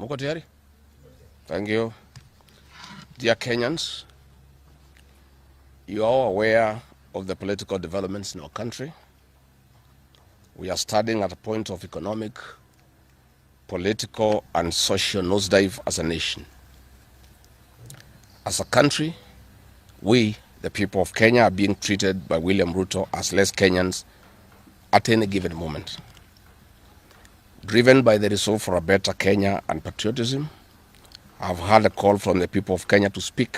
Muko tayari? Thank you. Dear Kenyans, you are all aware of the political developments in our country. We are standing at a point of economic, political, and social nosedive as a nation. As a country, we, the people of Kenya, are being treated by William Ruto as less Kenyans at any given moment. Driven by the resolve for a better Kenya and patriotism, I've heard a call from the people of Kenya to speak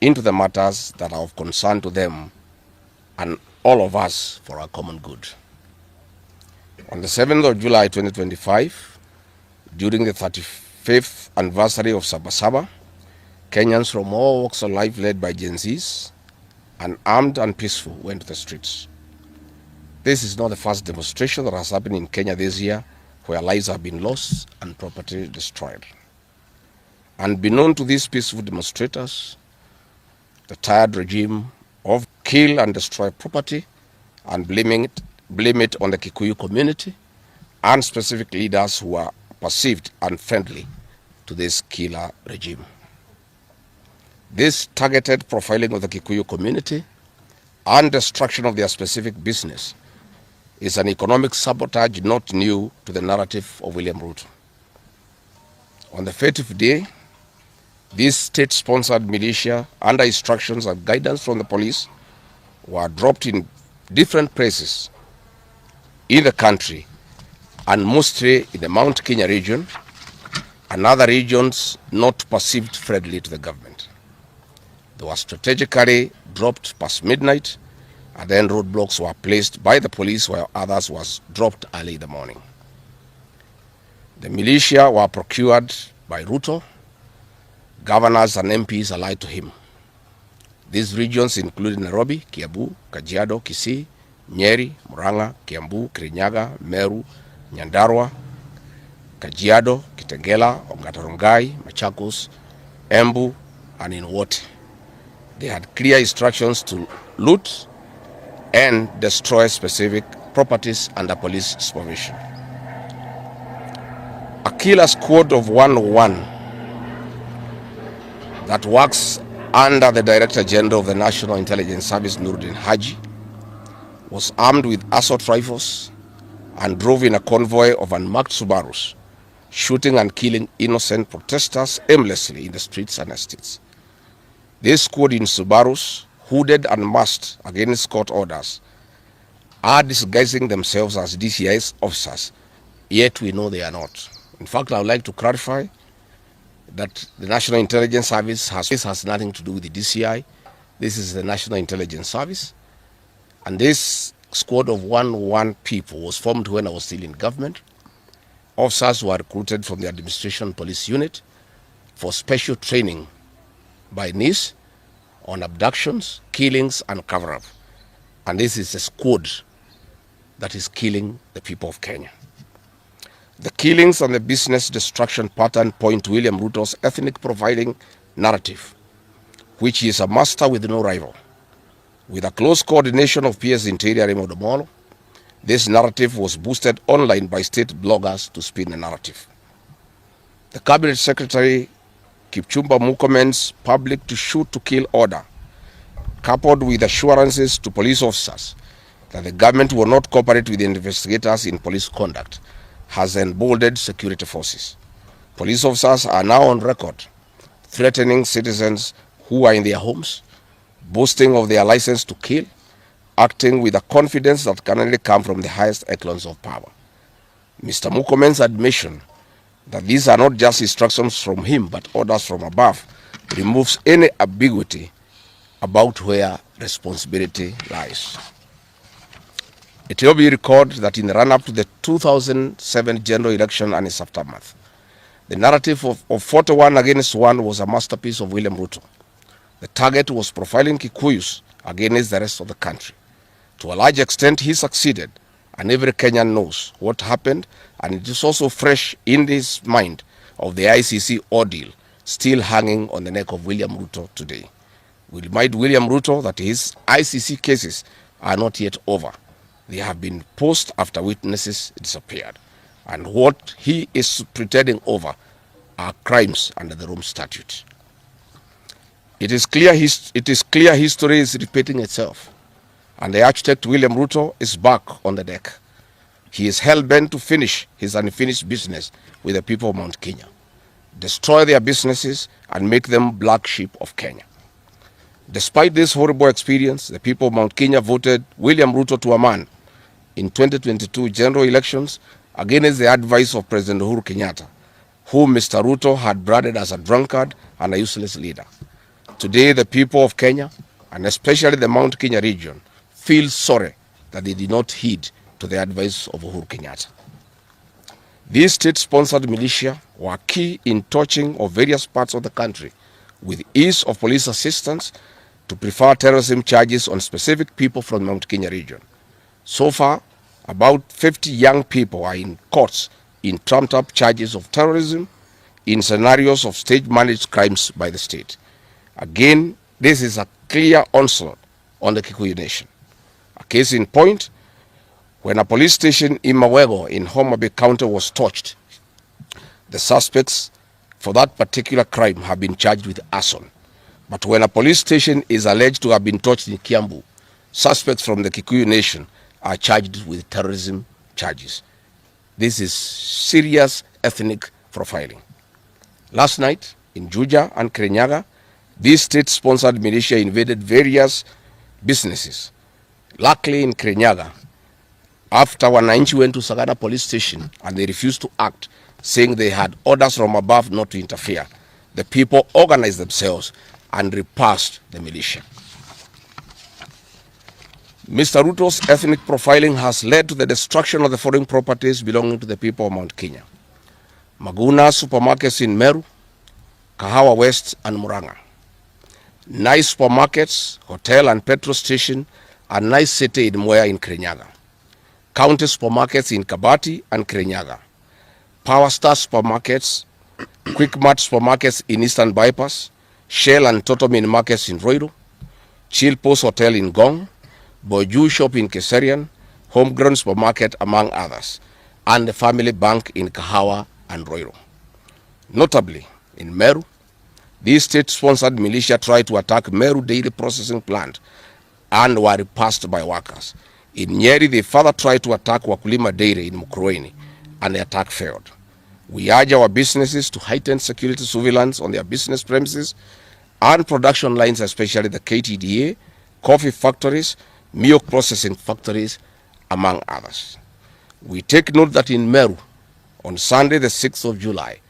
into the matters that are of concern to them and all of us for our common good. On the 7th of July 2025, during the 35th anniversary of Sabasaba, Kenyans from all walks of life led by Gen Zs, unarmed and peaceful, went to the streets. This is not the first demonstration that has happened in Kenya this year where lives have been lost and property destroyed. Unbeknown to these peaceful demonstrators, the tired regime of kill and destroy property and blame it on the Kikuyu community and specific leaders who are perceived unfriendly to this killer regime. This targeted profiling of the Kikuyu community and destruction of their specific business is an economic sabotage not new to the narrative of William Ruto. On the 30th day, these state-sponsored militia, under instructions and guidance from the police, were dropped in different places in the country, and mostly in the Mount Kenya region and other regions not perceived friendly to the government. They were strategically dropped past midnight, and then roadblocks were placed by the police while others was dropped early in the morning. The militia were procured by Ruto. Governors and MPs allied to him. These regions include Nairobi, Kiambu, Kajiado, Kisii, Nyeri, Murang'a, Kiambu, Kirinyaga, Meru, Nyandarua, Kajiado, Kitengela, Ongata-Rongai, Machakos, Embu, and in Wote. They had clear instructions to loot and destroy specific properties under police supervision. A killer squad of 101 that works under the Director General of the National Intelligence Service, Nuruddin Haji, was armed with assault rifles and drove in a convoy of unmarked Subarus, shooting and killing innocent protesters aimlessly in the streets and estates. This squad in Subarus, hooded and masked against court orders, are disguising themselves as DCI's officers, yet we know they are not. In fact, I would like to clarify that the National Intelligence Service has nothing to do with the DCI. This is the National Intelligence Service. And this squad of 101 people was formed when I was still in government. Officers were recruited from the Administration Police Unit for special training by NIS on abductions, killings, and cover-up. And this is a squad that is killing the people of Kenya. The killings and the business destruction pattern point to William Ruto's ethnic profiling narrative, which he is a master with no rival. With a close coordination of PS Interior Raymond Omolo, this narrative was boosted online by state bloggers to spin the narrative. The Cabinet Secretary Kipchumba Murkomen's public to shoot to kill order, coupled with assurances to police officers that the government will not cooperate with the investigators in police conduct, has emboldened security forces. Police officers are now on record threatening citizens who are in their homes, boasting of their license to kill, acting with a confidence that can only come from the highest echelons of power. Mr. Murkomen's admission that these are not just instructions from him but orders from above removes any ambiguity about where responsibility lies. It will be recalled that in the run-up to the 2007 general election and its aftermath, the narrative of 41 against 1 was a masterpiece of William Ruto. The target was profiling Kikuyus against the rest of the country. To a large extent, he succeeded, and every Kenyan knows what happened, and it is also fresh in his mind of the ICC ordeal still hanging on the neck of William Ruto today. We remind William Ruto that his ICC cases are not yet over. They have been posed after witnesses disappeared. And what he is pretending over are crimes under the Rome Statute. It is clear history is repeating itself, and the architect William Ruto is back on the deck. He is hell-bent to finish his unfinished business with the people of Mount Kenya, destroy their businesses and make them black sheep of Kenya. Despite this horrible experience, the people of Mount Kenya voted William Ruto to a man in 2022 general elections against the advice of President Kenyatta, whom Mr. Ruto had branded as a drunkard and a useless leader. Today, the people of Kenya, and especially the Mount Kenya region, feel sorry that they did not heed to the advice of Kenyatta. These state-sponsored militia were key in touching of various parts of the country with ease of police assistance to prefer terrorism charges on specific people from Mount Kenya region. So far, about 50 young people are in courts in trumped-up charges of terrorism in scenarios of state-managed crimes by the state. Again, this is a clear onslaught on the Kikuyu nation. A case in point, when a police station in Mawego in Homa Bay County was torched, the suspects for that particular crime have been charged with arson. But when a police station is alleged to have been torched in Kiambu, suspects from the Kikuyu nation are charged with terrorism charges. This is serious ethnic profiling. Last night, in Juja and Kirinyaga, these state-sponsored militia invaded various businesses. Luckily, in Kirinyaga, after Wananchi went to Sagana police station and they refused to act, saying they had orders from above not to interfere, the people organized themselves and repulsed the militia. Mr. Ruto's ethnic profiling has led to the destruction of the foreign properties belonging to the people of Mount Kenya. Maguna supermarkets in Meru, Kahawa West and Muranga. Nice supermarkets, hotel and petrol station, and nice city in Mwea in Kirinyaga. County supermarkets in Kabati and Kirinyaga. Power Star supermarkets, Quickmart supermarkets in Eastern Bypass, Shell and Totomin markets in Roiro, Chill Post Hotel in Gong, Boju Shop in Keserian, Homegrown Supermarket among others, and the Family Bank in Kahawa and Roiro. Notably, in Meru, these state-sponsored militia tried to attack Meru Dairy Processing Plant and were repulsed by workers. In Nyeri, they further tried to attack Wakulima Dairy in Mukurweni, and the attack failed. We urge our businesses to heighten security surveillance on their business premises and production lines, especially the KTDA, coffee factories, milk processing factories, among others. We take note that in Meru, on Sunday the 6th of July,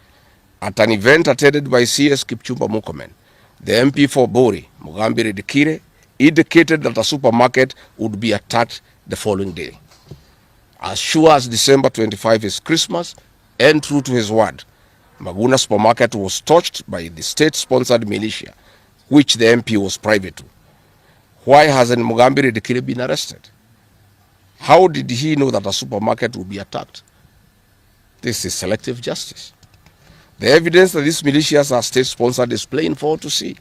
at an event attended by CS Kipchumba Murkomen, the MP for Bori, Mugambire Dikire, indicated that a supermarket would be attacked the following day. As sure as December 25 is Christmas, and true to his word, Maguna supermarket was torched by the state-sponsored militia, which the MP was private to. Why hasn't Mugambire Dikire been arrested? How did he know that a supermarket would be attacked? This is selective justice. The evidence that these militias are state-sponsored is plain for all to see.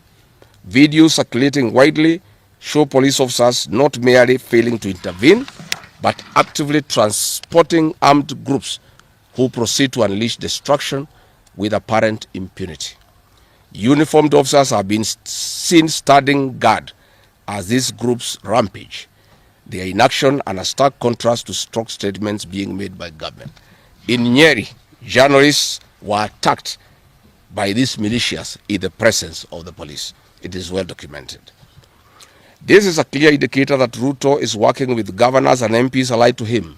Videos circulating widely show police officers not merely failing to intervene, but actively transporting armed groups who proceed to unleash destruction with apparent impunity. Uniformed officers have been seen standing guard as these groups rampage. They are in action and a stark contrast to strong statements being made by government. In Nyeri, journalists were attacked by these militias in the presence of the police. It is well documented. This is a clear indicator that Ruto is working with governors and MPs allied to him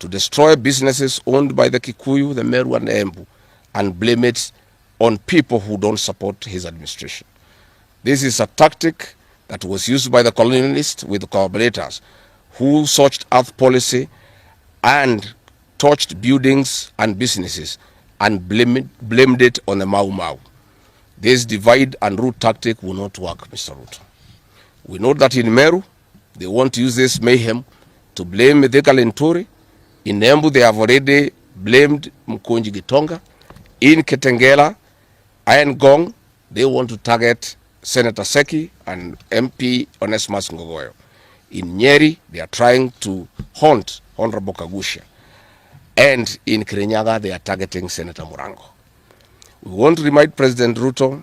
to destroy businesses owned by the Kikuyu, the Meru and the Embu, and blame it on people who don't support his administration. This is a tactic that was used by the colonialists with the collaborators who searched earth policy and torched buildings and businesses and blamed it on the Mau Mau. This divide and rule tactic will not work, Mr. Ruto. We know that in Meru, they want to use this mayhem to blame Mithika Linturi. In Embu, they have already blamed Mkonji Gitonga. In Ketengela and Gong, they want to target Senator Seki and MP Onesmus Ngogoyo. In Nyeri, they are trying to haunt Honorable Kagusha. And in Kirinyaga, they are targeting Senator Murango. We want to remind President Ruto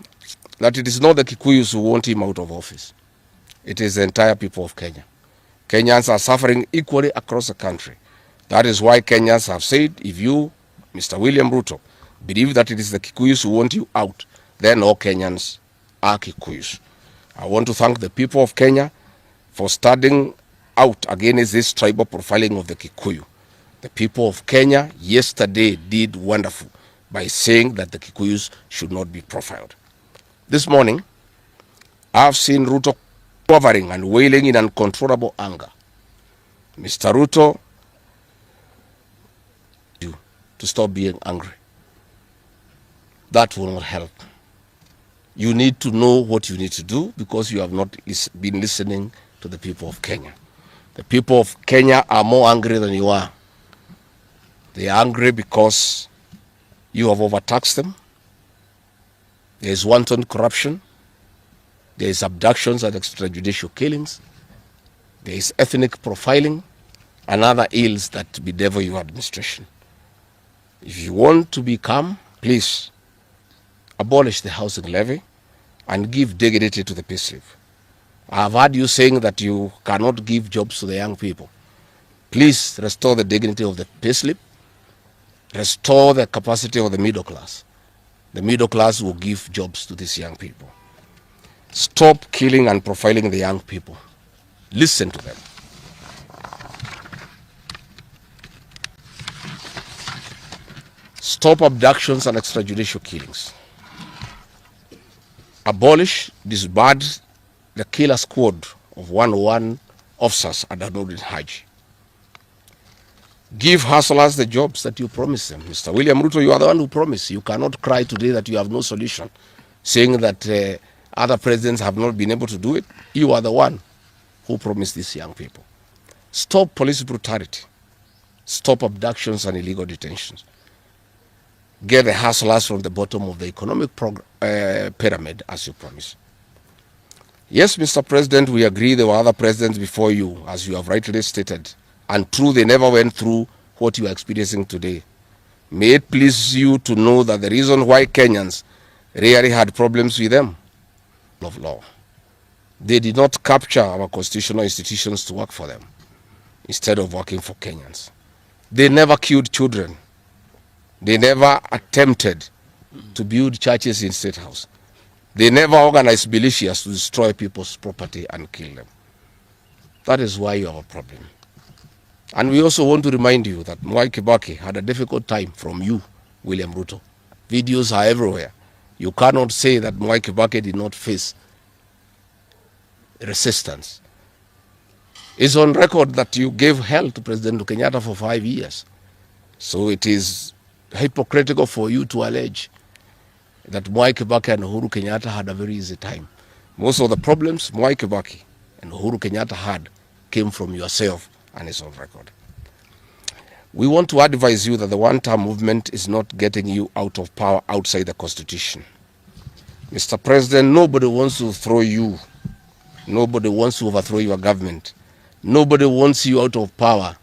that it is not the Kikuyus who want him out of office. It is the entire people of Kenya. Kenyans are suffering equally across the country. That is why Kenyans have said, if you, Mr. William Ruto, believe that it is the Kikuyus who want you out, then all Kenyans are Kikuyus. I want to thank the people of Kenya for standing out against this tribal profiling of the Kikuyu. The people of Kenya yesterday did wonderful by saying that the Kikuyus should not be profiled. This morning, I've seen Ruto quivering and wailing in uncontrollable anger. Mr. Ruto, you to stop being angry. That will not help. You need to know what you need to do because you have not been listening to the people of Kenya. The people of Kenya are more angry than you are. They are angry because you have overtaxed them. There is wanton corruption. There is abductions and extrajudicial killings. There is ethnic profiling and other ills that bedevil your administration. If you want to be calm, please abolish the housing levy and give dignity to the payslip. I have heard you saying that you cannot give jobs to the young people. Please restore the dignity of the payslip. Restore the capacity of the middle class. The middle class will give jobs to these young people. Stop killing and profiling the young people. Listen to them. Stop abductions and extrajudicial killings. Abolish, disband the killer squad of 101 officers at Nairobi. Give hustlers the jobs that you promised them. Mr. William Ruto, you are the one who promised. You cannot cry today that you have no solution, saying that other presidents have not been able to do it. You are the one who promised these young people. Stop police brutality. Stop abductions and illegal detentions. Get the hustlers from the bottom of the economic pyramid as you promised. Yes, Mr. President, we agree there were other presidents before you, as you have rightly stated, and true, they never went through what you are experiencing today. May it please you to know that the reason why Kenyans rarely had problems with them of law. They did not capture our constitutional institutions to work for them instead of working for Kenyans. They never killed children. They never attempted to build churches in State House. They never organized militias to destroy people's property and kill them. That is why you have a problem. And we also want to remind you that Mwai Kibaki had a difficult time from you, William Ruto. Videos are everywhere. You cannot say that Mwai Kibaki did not face resistance. It's on record that you gave hell to President Kenyatta for 5 years. So it is hypocritical for you to allege that Mwai Kibaki and Uhuru Kenyatta had a very easy time. Most of the problems Mwai Kibaki and Uhuru Kenyatta had came from yourself, and it's on record. We want to advise you that the one-term movement is not getting you out of power outside the Constitution. Mr. President, nobody wants to throw you. Nobody wants to overthrow your government. Nobody wants you out of power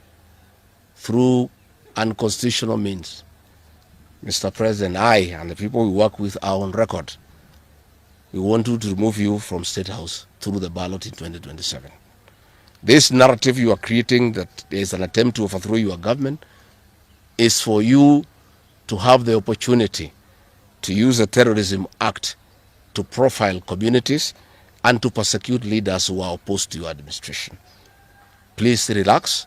through unconstitutional means. Mr. President, I and the people we work with are on record. We want to remove you from State House through the ballot in 2027. This narrative you are creating that there is an attempt to overthrow your government is for you to have the opportunity to use the Terrorism Act to profile communities and to persecute leaders who are opposed to your administration. Please relax.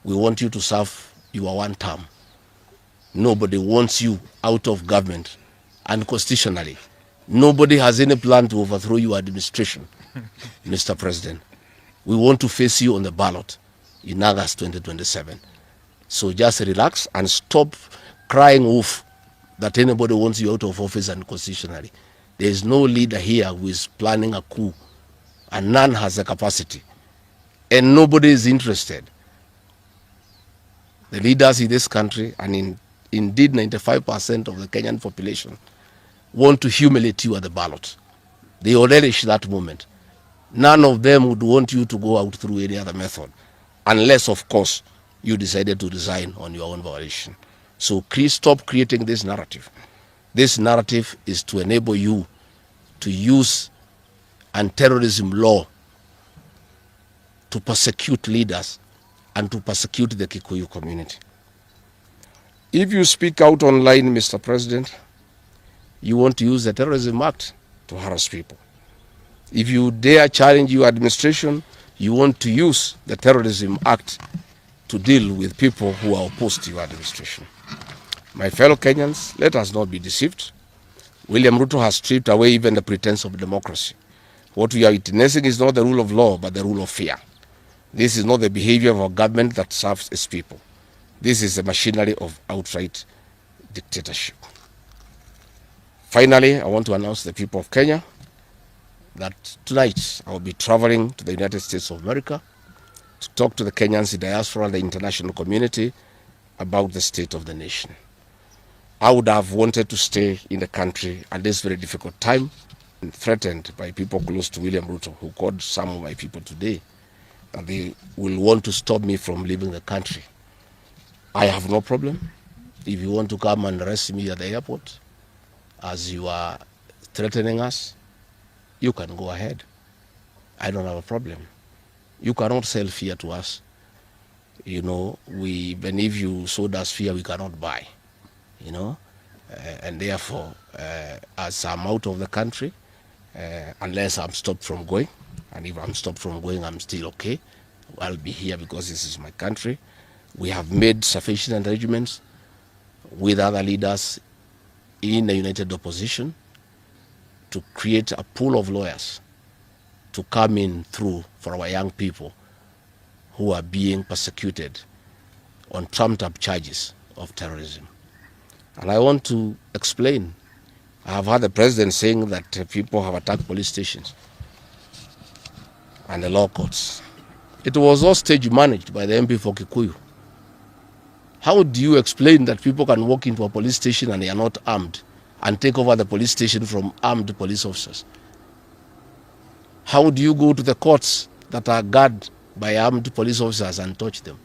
We want you to serve your one term. Nobody wants you out of government, and constitutionally, nobody has any plan to overthrow your administration, Mr. President. We want to face you on the ballot in August 2027. So just relax and stop crying wolf that anybody wants you out of office unconstitutionally. There is no leader here who is planning a coup, and none has the capacity, and nobody is interested. The leaders in this country, and indeed 95% of the Kenyan population, want to humiliate you at the ballot. They will relish that moment. None of them would want you to go out through any other method, unless, of course, you decided to resign on your own volition. So please stop creating this narrative. This narrative is to enable you to use anti-terrorism law to persecute leaders and to persecute the Kikuyu community. If you speak out online, Mr. President, you want to use the Terrorism Act to harass people. If you dare challenge your administration, you want to use the Terrorism Act to deal with people who are opposed to your administration. My fellow Kenyans, let us not be deceived. William Ruto has stripped away even the pretense of democracy. What we are witnessing is not the rule of law, but the rule of fear. This is not the behavior of a government that serves its people. This is a machinery of outright dictatorship. Finally, I want to announce to the people of Kenya that tonight I will be traveling to the United States of America to talk to the Kenyans in diaspora and the international community about the state of the nation. I would have wanted to stay in the country at this very difficult time, and threatened by people close to William Ruto, who called some of my people today, and they will want to stop me from leaving the country. I have no problem. If you want to come and arrest me at the airport, as you are threatening us, you can go ahead. I don't have a problem. You cannot sell fear to us. You know, even if you sold us fear, we cannot buy. You know, and therefore, as I'm out of the country, unless I'm stopped from going, and if I'm stopped from going, I'm still okay. I'll be here because this is my country. We have made sufficient arrangements with other leaders in the united opposition to create a pool of lawyers to come in through for our young people who are being persecuted on trumped-up charges of terrorism. And I want to explain. I have heard the president saying that people have attacked police stations and the law courts. It was all stage managed by the MP for Kikuyu. How do you explain that people can walk into a police station and they are not armed and take over the police station from armed police officers? How do you go to the courts that are guarded by armed police officers and touch them?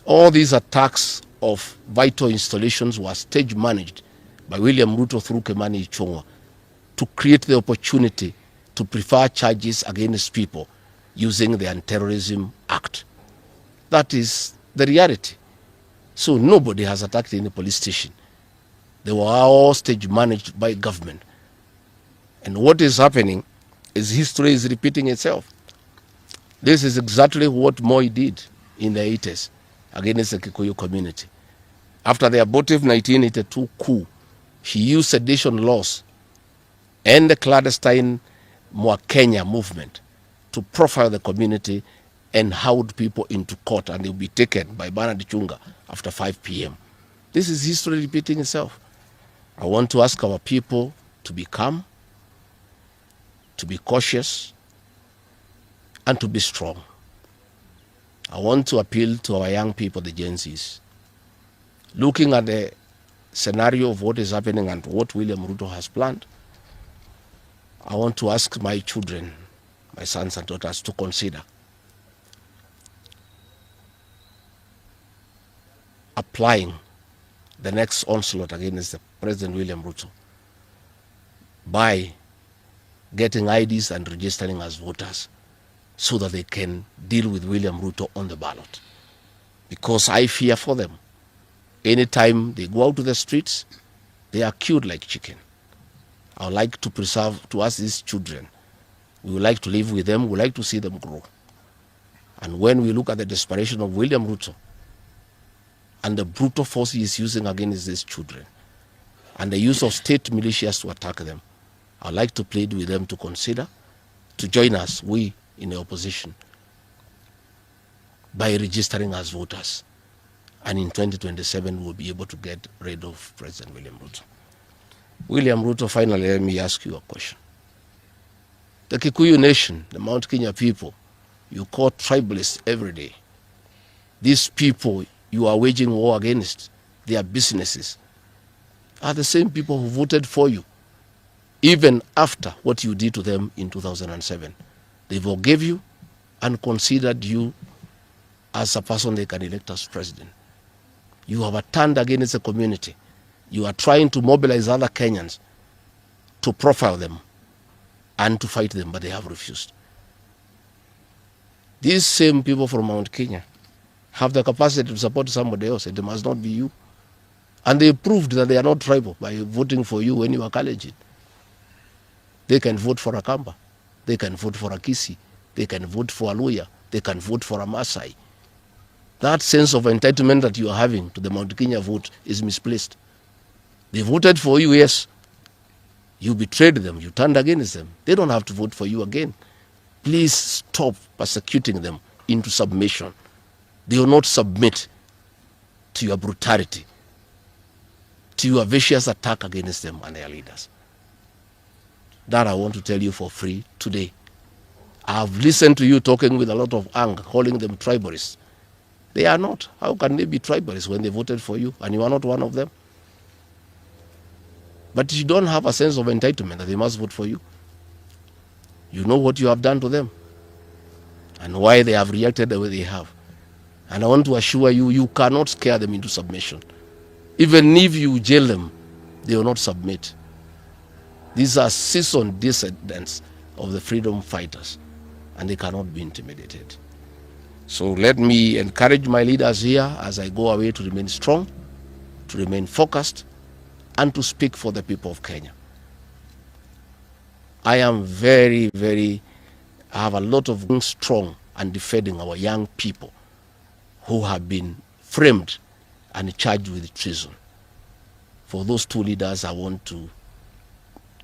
All these attacks of vital installations were stage managed by William Ruto through Kimani Ichung'wa to create the opportunity to prefer charges against people using the Anti-Terrorism Act. That is the reality. So nobody has attacked any police station. They were all stage managed by government. And what is happening is history is repeating itself. This is exactly what Moi did in the 80s against the Kikuyu community. After the abortive 1982 coup, he used sedition laws and the clandestine Kenya movement to profile the community and hold people into court, and they'll be taken by Bernard Chunga after 5 p.m. This is history repeating itself. I want to ask our people to be calm, to be cautious, and to be strong. I want to appeal to our young people, the Gen Zs. Looking at the scenario of what is happening and what William Ruto has planned, I want to ask my children, my sons and daughters, to consider applying the next onslaught against the President William Ruto by getting IDs and registering as voters so that they can deal with William Ruto on the ballot. Because I fear for them. Anytime they go out to the streets, they are killed like chicken. I would like to preserve to us these children. We would like to live with them. We would like to see them grow. And when we look at the desperation of William Ruto and the brutal force he is using against these children and the use of state militias to attack them, I would like to plead with them to consider, to join us, we in the opposition, by registering as voters. And in 2027, we'll be able to get rid of President William Ruto. William Ruto, finally, let me ask you a question. The Kikuyu nation, the Mount Kenya people, you call tribalists every day. These people you are waging war against, their businesses, are the same people who voted for you, even after what you did to them in 2007. They forgave you and considered you as a person they can elect as president. You have turned against the community. You are trying to mobilize other Kenyans to profile them and to fight them, but they have refused. These same people from Mount Kenya have the capacity to support somebody else. It must not be you. And they proved that they are not tribal by voting for you when you are Kalenjin. They can vote for a Kamba. They can vote for a Kisi. They can vote for a Luya. They can vote for a Maasai. That sense of entitlement that you are having to the Mount Kenya vote is misplaced. They voted for you, yes. You betrayed them. You turned against them. They don't have to vote for you again. Please stop persecuting them into submission. They will not submit to your brutality, to your vicious attack against them and their leaders. That I want to tell you for free today. I've listened to you talking with a lot of anger, calling them tribalists. They are not. How can they be tribalists when they voted for you and you are not one of them? But you don't have a sense of entitlement that they must vote for you. You know what you have done to them and why they have reacted the way they have. And I want to assure you, you cannot scare them into submission. Even if you jail them, they will not submit. These are seasoned descendants of the freedom fighters, and they cannot be intimidated. So let me encourage my leaders here as I go away to remain strong, to remain focused, and to speak for the people of Kenya. I am I have a lot of being strong and defending our young people who have been framed and charged with treason. For those two leaders, I want to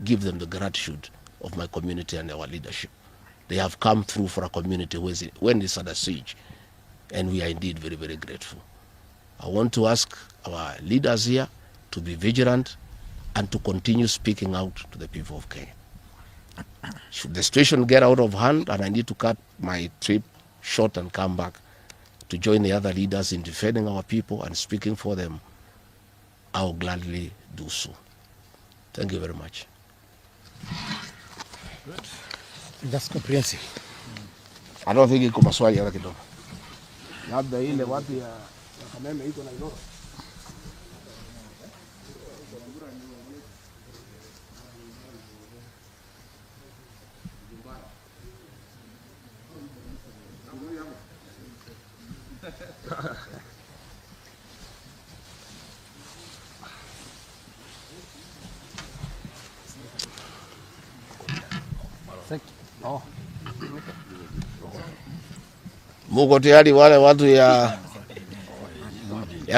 give them the gratitude of my community and our leadership. They have come through for a community when it's under siege, and we are indeed very, very grateful. I want to ask our leaders here to be vigilant and to continue speaking out to the people of Kenya. Should the situation get out of hand and I need to cut my trip short and come back to join the other leaders in defending our people and speaking for them, I will gladly do so. Thank you very much. Good. That's comprehensive. I don't think iko maswali hata kidogo. Labda ile watu ya Kameme iko na Nairobi. Oh. Muko tayari wale watu ya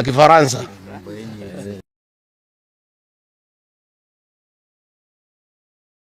Kifaransa?